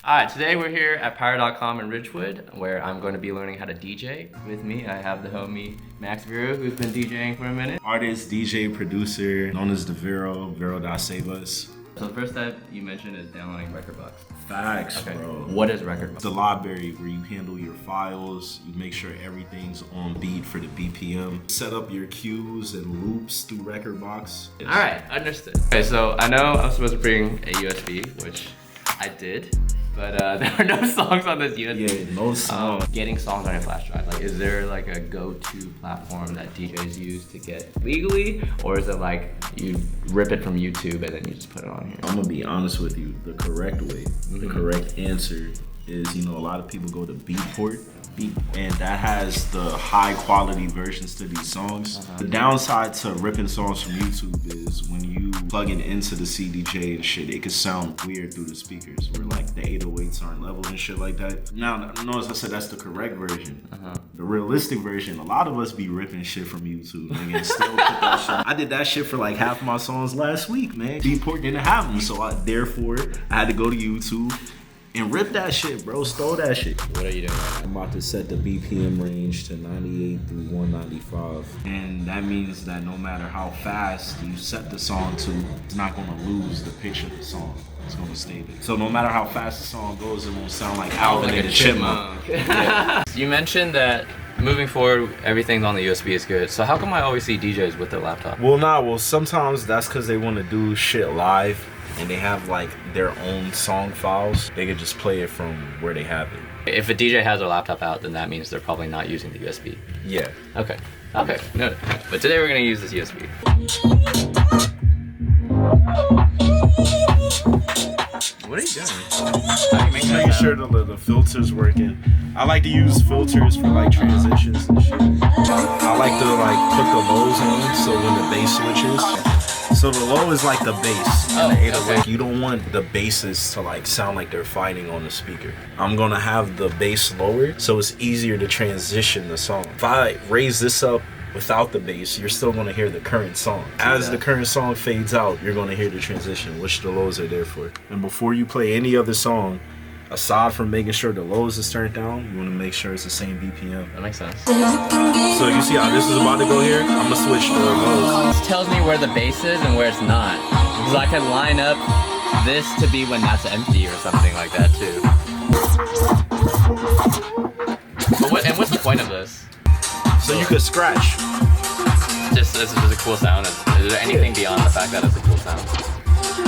Alright, today we're here at Power.com in Ridgewood, where I'm going to be learning how to DJ. With me, I have the homie Max Vero, who's been DJing for a minute. Artist, DJ, producer, known as the Vero.Save Us. So the first step you mentioned is downloading Rekordbox. Facts, okay. Bro. What is Rekordbox? It's a library where you handle your files, you make sure everything's on beat for the BPM, set up your cues and loops through Rekordbox. Alright, understood. Okay, so I know I'm supposed to bring a USB, which I did. But there are no songs on this USB. Yeah, no songs. Getting songs on your flash drive, like, is there like a go-to platform that DJs use to get legally, or is it like you rip it from YouTube and then you just put it on here? I'm gonna be honest with you. The correct way, the correct answer is, you know, a lot of people go to Beatport. And that has the high quality versions to these songs. The downside to ripping songs from YouTube is when you plug it into the CDJ and shit, it could sound weird through the speakers where like the 808s aren't level and shit like that. Now, notice I said that's the correct version. The realistic version, a lot of us be ripping shit from YouTube, nigga, and still put that shit. I did that shit for like half my songs last week, man. Beatport didn't have them, so therefore I had to go to YouTube and rip that shit, bro. Stole that shit. What are you doing right now? I'm about to set the BPM range to 98 through 195. And that means that no matter how fast you set the song to, it's not gonna lose the pitch of the song. It's gonna stay there. So no matter how fast the song goes, it won't sound like Alvin and the Chipmunk. Yeah. You mentioned that moving forward, everything on the USB is good. So how come I always see DJs with their laptop? Well, sometimes that's because they want to do shit live. And they have like their own song files. They could just play it from where they have it. If a DJ has their laptop out, then that means they're probably not using the USB. Yeah. Okay. No. But today we're gonna use this USB. What are you doing? Making sure the filter's working. I like to use filters for like transitions and shit. I like to like put the lows on so when the bass switches. So the low is like the bass and the 808. Okay. You don't want the basses to like sound like they're fighting on the speaker. I'm gonna have the bass lower so it's easier to transition the song. If I raise this up without the bass, you're still gonna hear the current song. As the current song fades out, you're gonna hear the transition, which the lows are there for. And before you play any other song, aside from making sure the lows is turned down, you want to make sure it's the same BPM. That makes sense. So you see how this is about to go here? I'm gonna switch the lows. This tells me where the bass is and where it's not. Because I can line up this to be when that's empty or something like that too. But what's the point of this? So you could scratch. Just this is just a cool sound. Is there anything beyond the fact that it's a cool sound?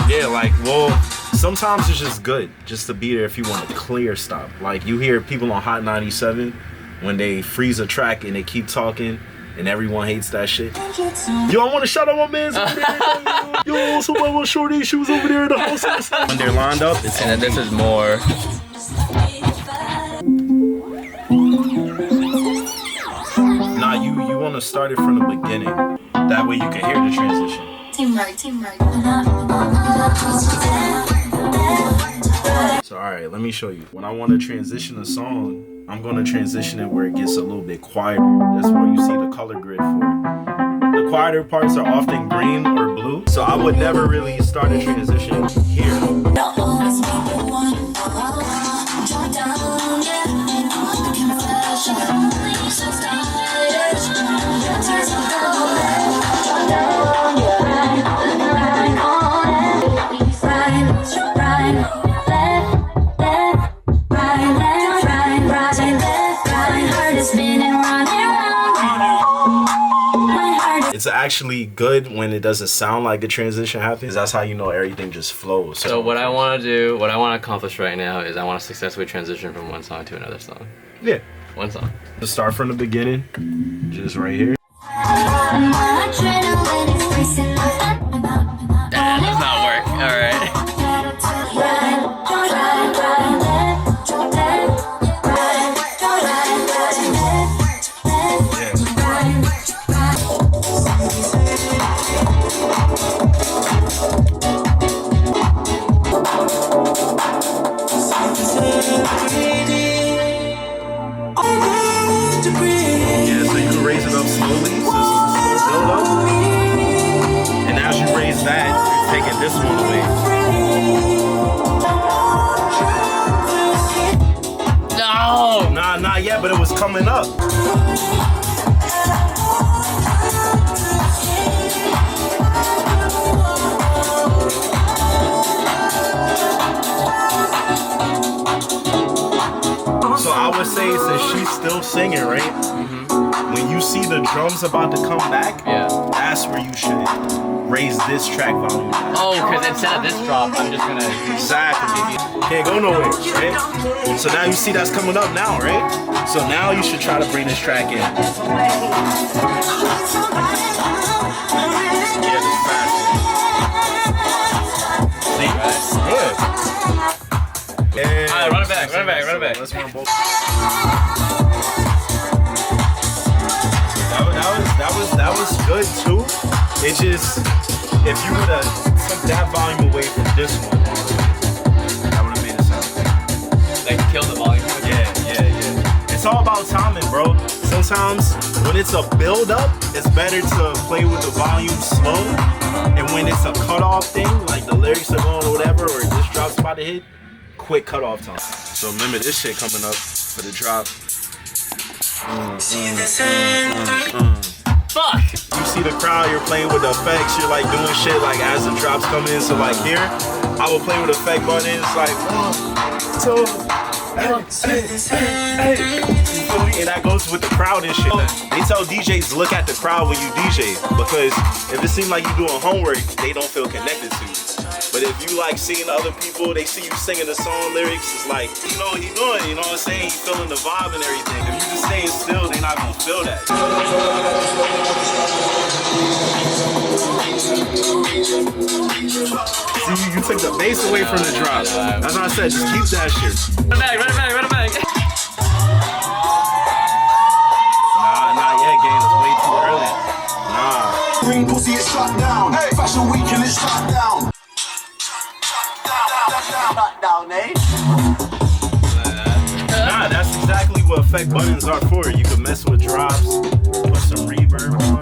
Yeah, like, well, sometimes it's just good just to be there if you want a clear stop. Like you hear people on Hot 97 when they freeze a track and they keep talking and everyone hates that shit. Yo, I want to shout out my man's over there. Yo, someone was shorty, she was over there in the house. When they're lined up, it's and then this is more. Nah, you want to start it from the beginning. That way you can hear the transition. Teamwork. So alright, let me show you. When I want to transition a song, I'm going to transition it where it gets a little bit quieter. That's what you see the color grid for. The quieter parts are often green or blue, so I would never really start a transition here. It's actually good when it doesn't sound like a transition happens. That's how you know everything just flows. So what I want to accomplish right now is I want to successfully transition from one song to another song. Yeah. One song. To start from the beginning, just right here. That does not work. All right. That, you're taking this one away. coming up. So I would say, since she's still singing, right? When you see the drums about to come back, that's where you should raise this track volume. Oh, because instead of this drop, I'm just gonna... Exactly. Can't go nowhere, right? So now you see that's coming up now, right? So now you should try to bring this track in. Yeah, this fast. See? Yeah. And Alright, run it back. Let's run both. That was good too. It's just, if you would have took that volume away from this one, that would have made it sound Like, kill the volume. Yeah. It's all about timing, bro. Sometimes when it's a build up, it's better to play with the volume slow. And when it's a cutoff thing, like the lyrics are going or whatever, or this drop's about to hit, quick cutoff time. So remember this shit coming up for the drop. Fuck! You see the crowd, you're playing with the effects, you're like doing shit like as the drops come in. So like here, I will play with the effect button. It's like 1, 2, hey. You feel me? And that goes with the crowd and shit. They tell DJs to look at the crowd when you DJ, because if it seems like you doing homework, they don't feel connected to you. But if you like seeing other people, they see you singing the song lyrics, it's like, you know what he doing, you know what I'm saying? He feeling the vibe and everything. If you just staying still, they not gonna feel that. See, you took the bass away from the drop. That's what I said, just keep that shit. Run it back. Nah, yeah, game, it's way too early. Nah. Green pussy is shut down. Hey. Fashion week and it's shut down. Shut down, eh? Nah, that's exactly what effect buttons are for. You can mess with drops, put some reverb on.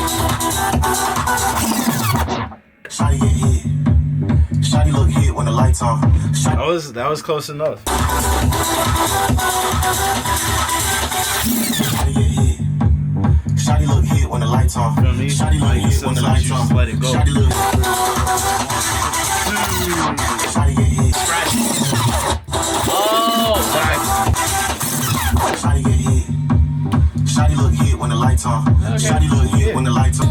Shawty get hit. Shawty look hit when the lights off. That was close enough. Shawty get hit. Shawty look hit when the lights off. Feel me? Shawty look hit when the lights off. Just let it go. Shawty look. Shawty get hit. Oh! Shawty get hit. Shawty look hit when the lights off. Shawty look hit when the lights off.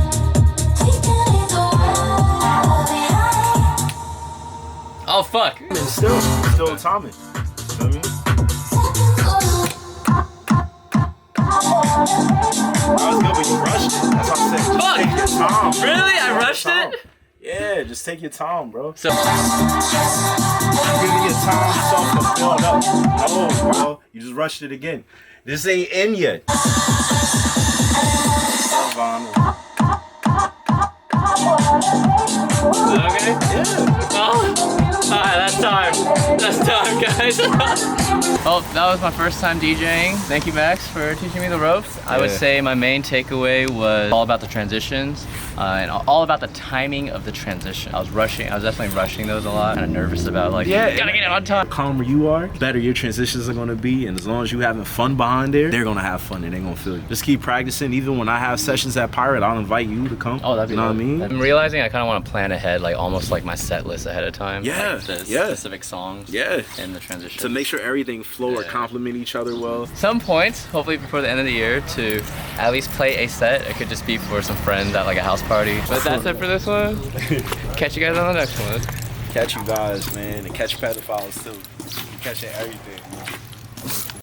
Oh, fuck. Still timing. Feel me? That was good, but you rushed it. That's what I'm saying. Just Fuck. take your time. Really? I rushed it? Yeah, just take your time, bro. So, Give your time yourself to build up. Oh, bro, you just rushed it again. This ain't in yet. okay. Yeah. Oh, alright, that's time, guys. Well, that was my first time DJing. Thank you, Max, for teaching me the ropes. I would say my main takeaway was all about the transitions and all about the timing of the transition. I was definitely rushing those a lot. Kind of nervous about gotta get it on time. The calmer you are, better your transitions are gonna be, and as long as you having fun behind there, they're gonna have fun and they're gonna feel you. Just keep practicing. Even when I have sessions at Pirate, I'll invite you to come. Oh, that'd be you know dope. what I mean? I'm realizing I kind of want to plan ahead, almost like my set list ahead of time. Yeah, like the yeah. specific songs. Yeah. And the transition. To make sure everything flow or complement each other well. Some points, hopefully before the end of the year, to at least play a set. It could just be for some friends at a house party. But that's it for this one. Catch you guys on the next one. Catch you guys, man, and catch pedophiles too. Catching everything.